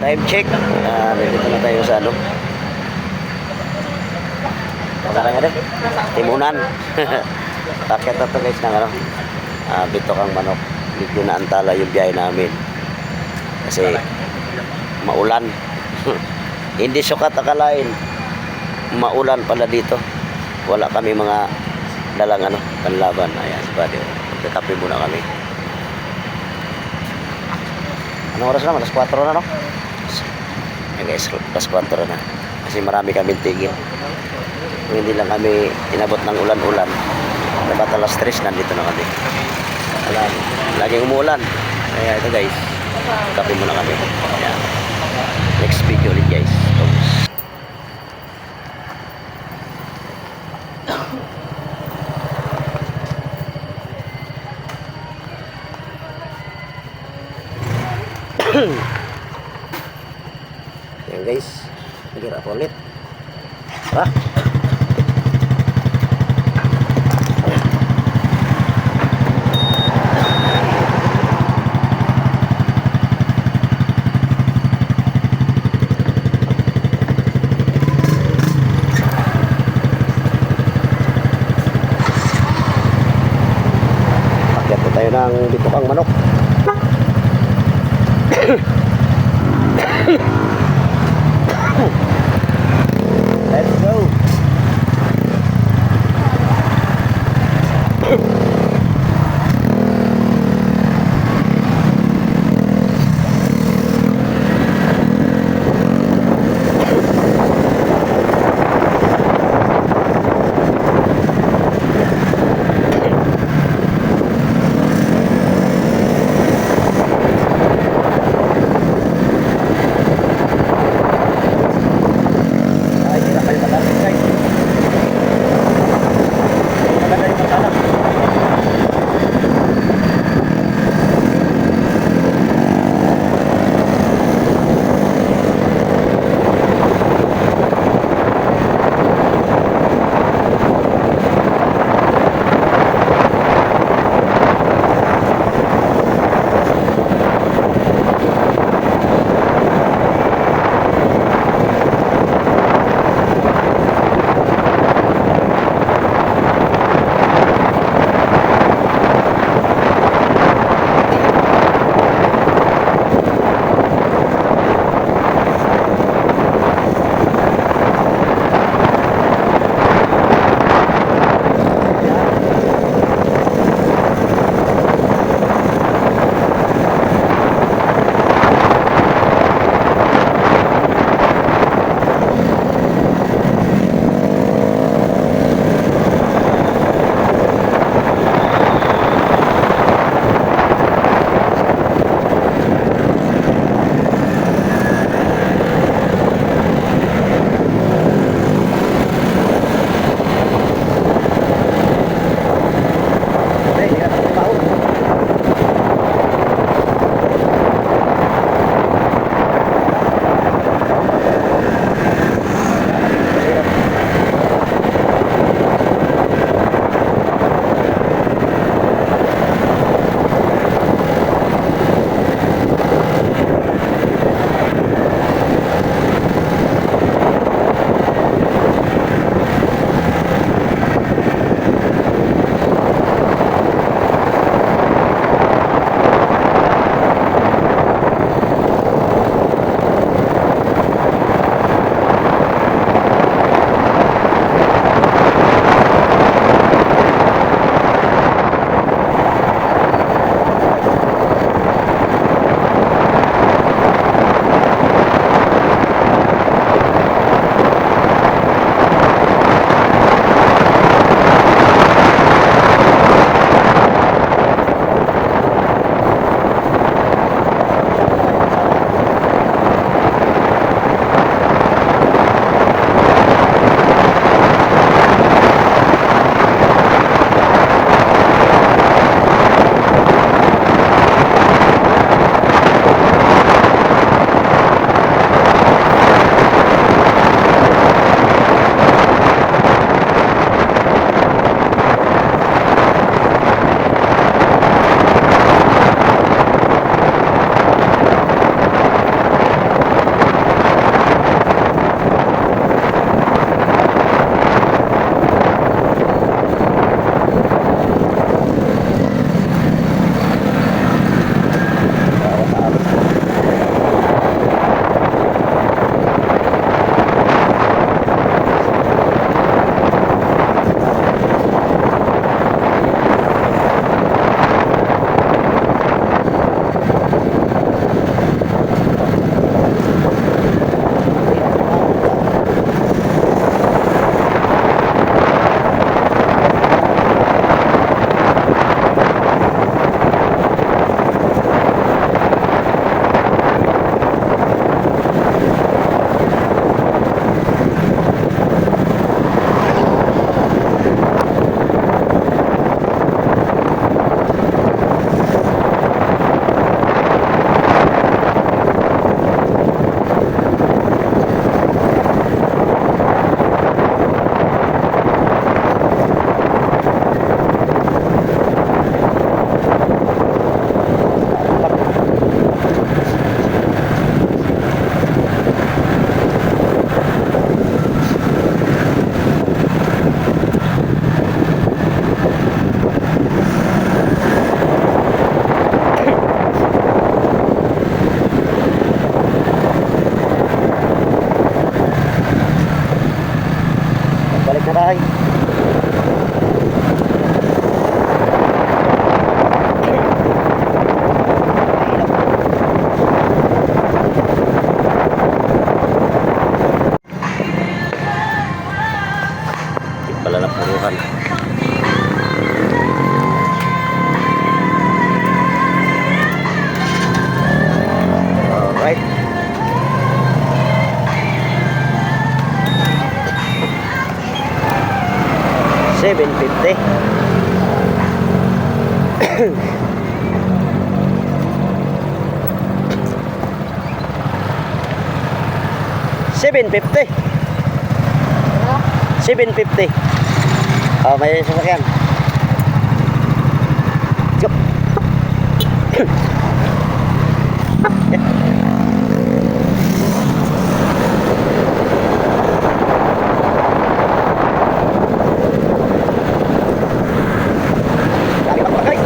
Time check. Nandito na tayo sa ano. Pagkala nga rin. Timunan. Takit na to guys ng ano. Bitokang manok. Medyo naantala yung biyahe namin. Kasi maulan. Hindi sukat akalain. Maulan pala dito. Wala kami mga dalang ano, panlaban. Ayan, si Buddy. Magkakape muna kami. Anong oras naman? Alas 4 na, no? Ayan guys, alas 4 na. Kasi marami kami tigil. Kung hindi lang kami inabot ng ulan-ulan, dapat alas 3 nandito na kami. Laging umuulan. Kaya ito guys, kape muna kami. Ayan. Next video ulit guys. Yan guys, hirap ulit. Tara. Pakyat po tayo ng bitokang manok. Let's go. Ay, hirap kayo matapos guys. 750. $750. 750. Oh, may sasakyan. Yup. Dami pang guys.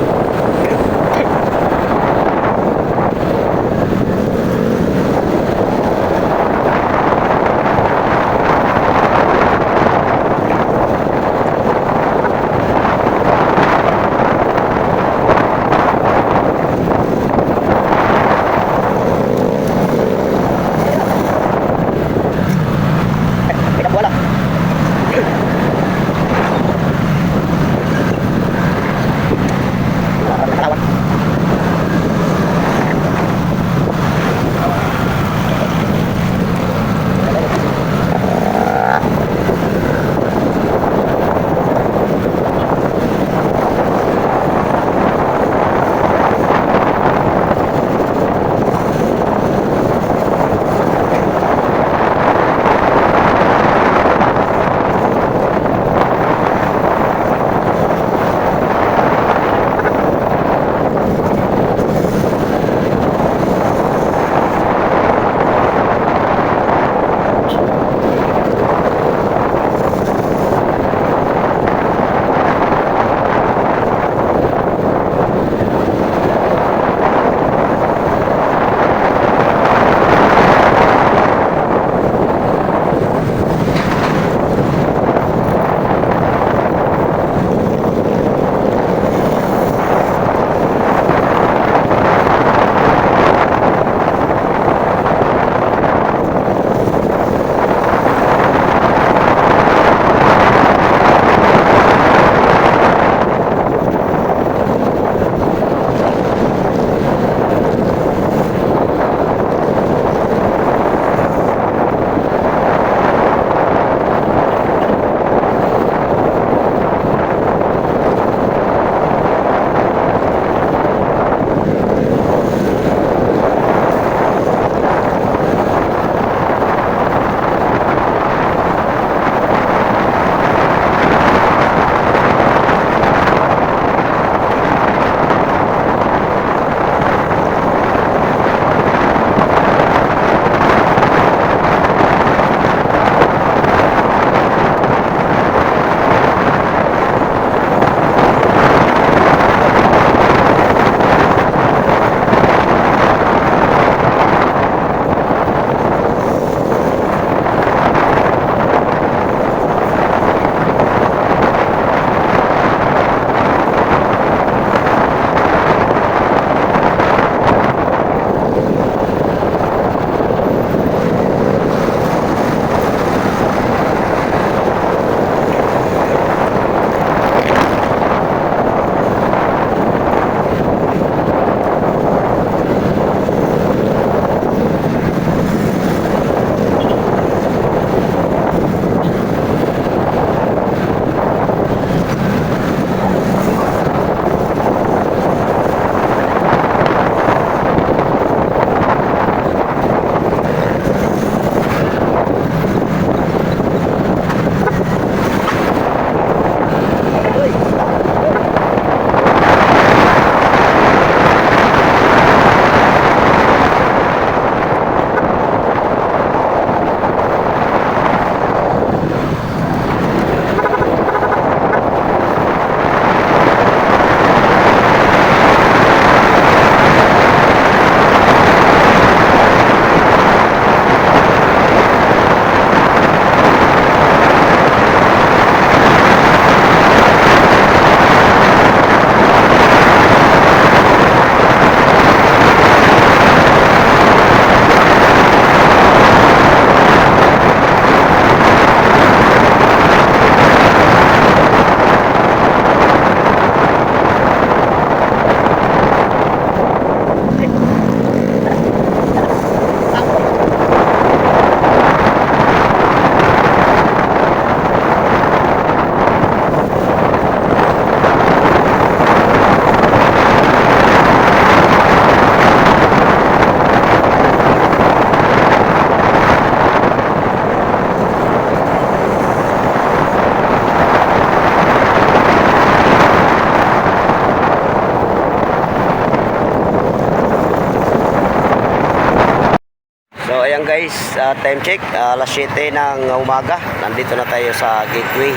So ayan guys, time check, alas 7 ng umaga. Nandito na tayo sa gateway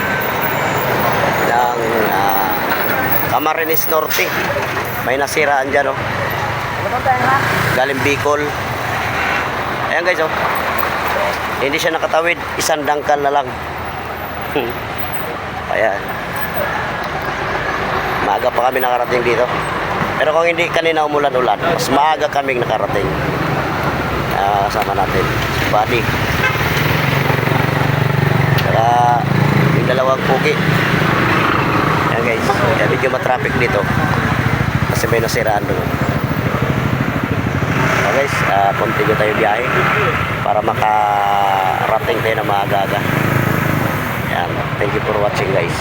ng Camarines Norte. May nasiraan dyan, oh. Galing Bicol. Ayan guys, oh. Hindi siya nakatawid, isang dangkal na lang. Ayan. Maaga pa kami nakarating dito. Pero kung hindi kanina umulan-ulan, mas maaga kaming nakarating. Kasama natin si Buddy. Saka yung dalawang pugi. Ayan guys, kaya medyo matraffic dito kasi may nasiraan doon. So guys, continue tayo biyahe para makarating tayo na maaga-aga. Ayan, thank you for watching guys.